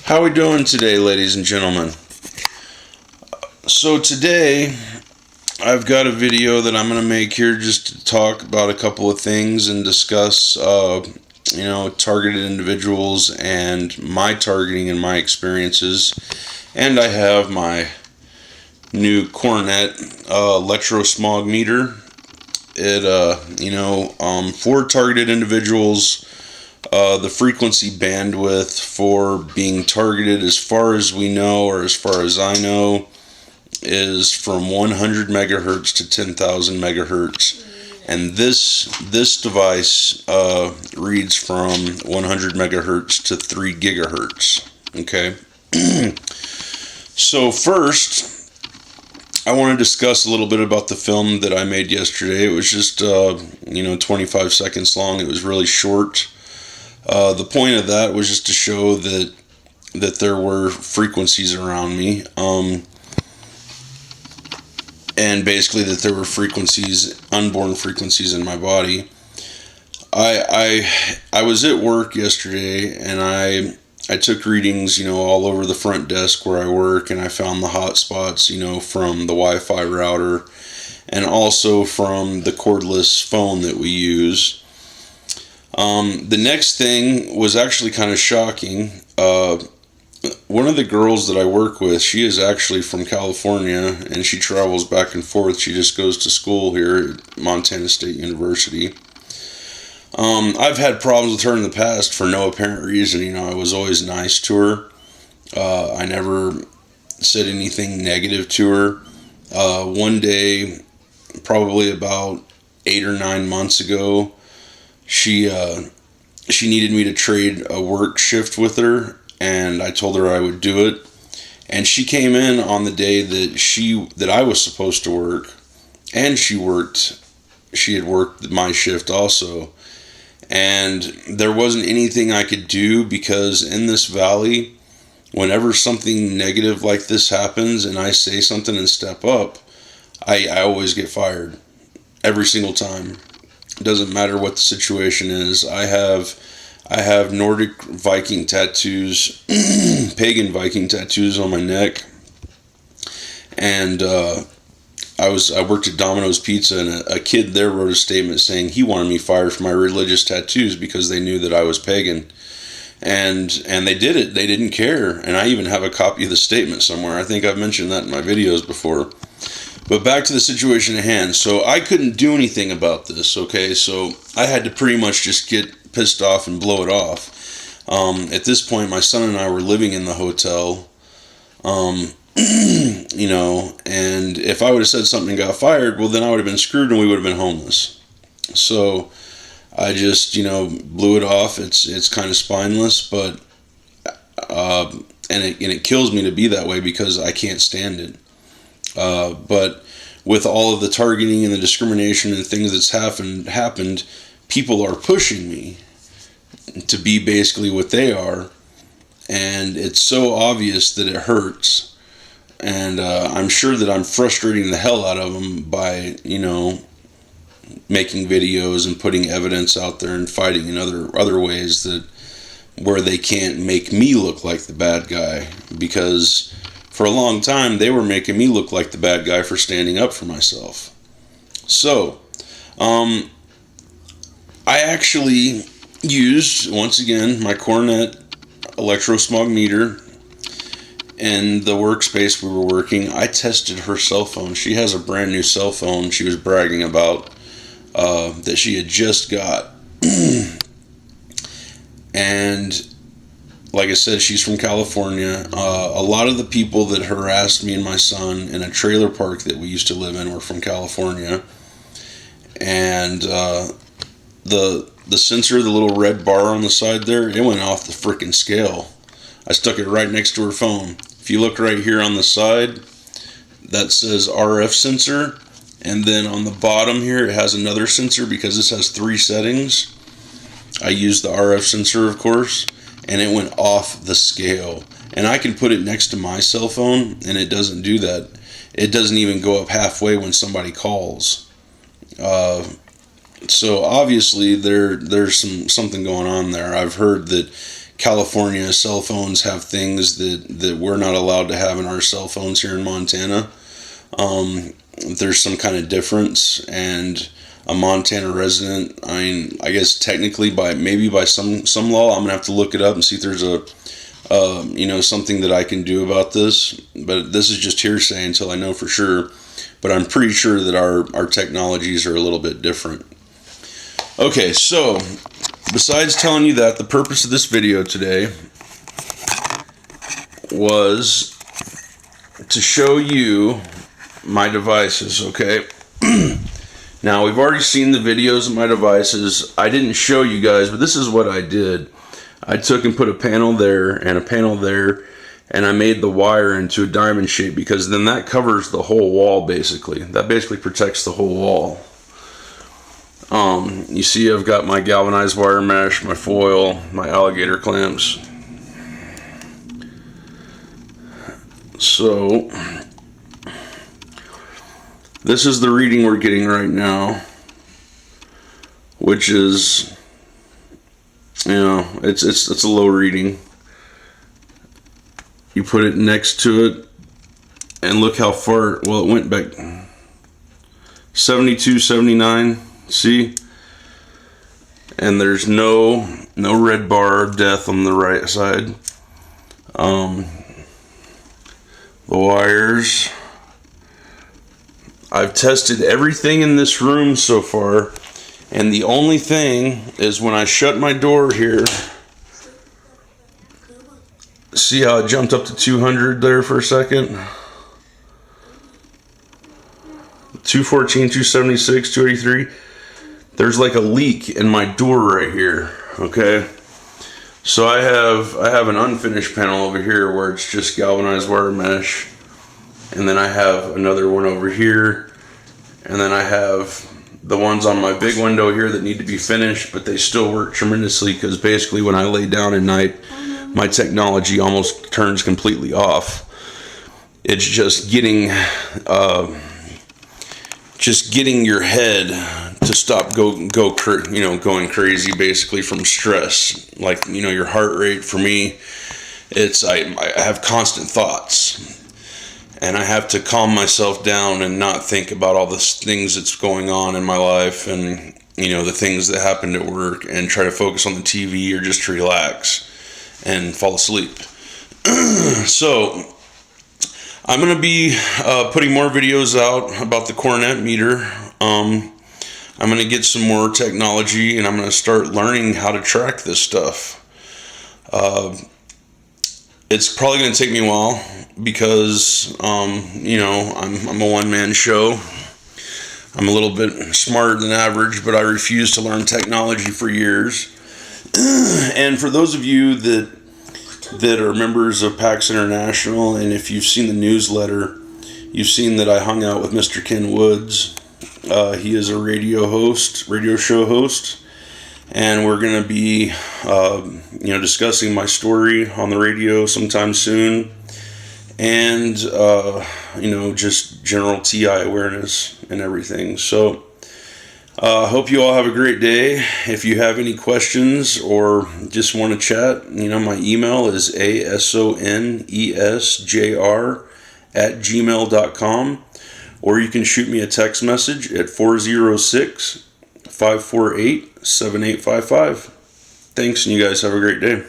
How we doing today, ladies and gentlemen? So today, I've got a video that I'm going to make here just to talk about a couple of things and discuss, targeted individuals and my targeting and my experiences. And I have my new Coronet electrosmog meter. For targeted individuals, the frequency bandwidth for being targeted, as far as we know, or as far as I know, is from 100 megahertz to 10,000 megahertz. And this device reads from 100 megahertz to 3 gigahertz. Okay. So first, I want to discuss a little bit about the film that I made yesterday. It was just 25 seconds long. It was really short. The point of that was just to show that there were frequencies around me, and basically that there were frequencies, unborn frequencies in my body. I was at work yesterday, and I took readings, all over the front desk where I work, and I found the hot spots, from the Wi-Fi router, and also from the cordless phone that we use. The next thing was actually kind of shocking. One of the girls that I work with, she is actually from California, and she travels back and forth. She just goes to school here at Montana State University. I've had problems with her in the past for no apparent reason. I was always nice to her. I never said anything negative to her. One day, probably about 8 or 9 months ago, she needed me to trade a work shift with her, and I told her I would do it. And she came in on the day that I was supposed to work, and she had worked my shift also. And there wasn't anything I could do, because in this valley, whenever something negative like this happens and I say something and step up, I always get fired. Every single time. It doesn't matter what the situation is. I have Nordic Viking tattoos, pagan Viking tattoos on my neck, and I worked at Domino's Pizza, and a kid there wrote a statement saying he wanted me fired for my religious tattoos because they knew that I was pagan, and they did it. They didn't care, and I even have a copy of the statement somewhere. I think I've mentioned that in my videos before. But back to the situation at hand. So I couldn't do anything about this, okay? So I had to pretty much just get pissed off and blow it off. At this point, my son and I were living in the hotel, and if I would have said something and got fired, well, then I would have been screwed and we would have been homeless. So I just, blew it off. It's kind of spineless, but, and it kills me to be that way because I can't stand it. But with all of the targeting and the discrimination and things that's happened, people are pushing me to be basically what they are, and it's so obvious that it hurts, and I'm sure that I'm frustrating the hell out of them by, making videos and putting evidence out there and fighting in other ways where they can't make me look like the bad guy, because for a long time, they were making me look like the bad guy for standing up for myself. So, I actually used, once again, my Coronet electrosmog meter in the workspace we were working. I tested her cell phone. She has a brand new cell phone she was bragging about that she had just got. And like I said, she's from California. A lot of the people that harassed me and my son in a trailer park that we used to live in were from California. And the sensor, the little red bar on the side there, it went off the frickin' scale. I stuck it right next to her phone. If you look right here on the side, that says RF sensor. And then on the bottom here, it has another sensor because this has 3 settings. I used the RF sensor, of course, and it went off the scale. And I can put it next to my cell phone, and it doesn't do that. It doesn't even go up halfway when somebody calls. So obviously there's something going on there. I've heard that California cell phones have things that we're not allowed to have in our cell phones here in Montana. There's some kind of difference, and a Montana resident, I mean, I guess technically by some law, I'm gonna have to look it up and see if there's a something that I can do about this. But this is just hearsay until I know for sure. But I'm pretty sure that our technologies are a little bit different. Okay, so besides telling you that, the purpose of this video today was to show you my devices, okay? Now, we've already seen the videos of my devices. I didn't show you guys, but this is what I did. I took and put a panel there and a panel there, and I made the wire into a diamond shape, because then that covers the whole wall basically. That basically protects the whole wall. You see I've got my galvanized wire mesh, my foil, my alligator clamps. So this is the reading we're getting right now, which is, it's a low reading. You put it next to it, and look how far, well, it went back 72, 79, see? And there's no red bar of death on the right side. The wires, I've tested everything in this room so far, and the only thing is when I shut my door here, see how it jumped up to 200 there for a second? 214, 276, 283. There's like a leak in my door right here, okay? So I have an unfinished panel over here where it's just galvanized wire mesh, and then I have another one over here, and then I have the ones on my big window here that need to be finished, but they still work tremendously, because basically when I lay down at night, my technology almost turns completely off. It's just getting your head to stop going crazy basically from stress. Like, your heart rate, for me, it's I have constant thoughts, and I have to calm myself down and not think about all the things that's going on in my life, and the things that happened at work, and try to focus on the TV or just to relax and fall asleep. So I'm going to be putting more videos out about the Coronet meter. I'm going to get some more technology, and I'm going to start learning how to track this stuff. It's probably going to take me a while, because I'm a one-man show. I'm a little bit smarter than average, but I refused to learn technology for years. And for those of you that are members of PAX International, and if you've seen the newsletter, you've seen that I hung out with Mr. Ken Woods. He is a radio show host, and we're going to be discussing my story on the radio sometime soon, and just general TI awareness and everything. So I hope you all have a great day. If you have any questions or just want to chat, my email is asonesjr@gmail.com, or you can shoot me a text message at 406-548-7855. Thanks, and you guys have a great day.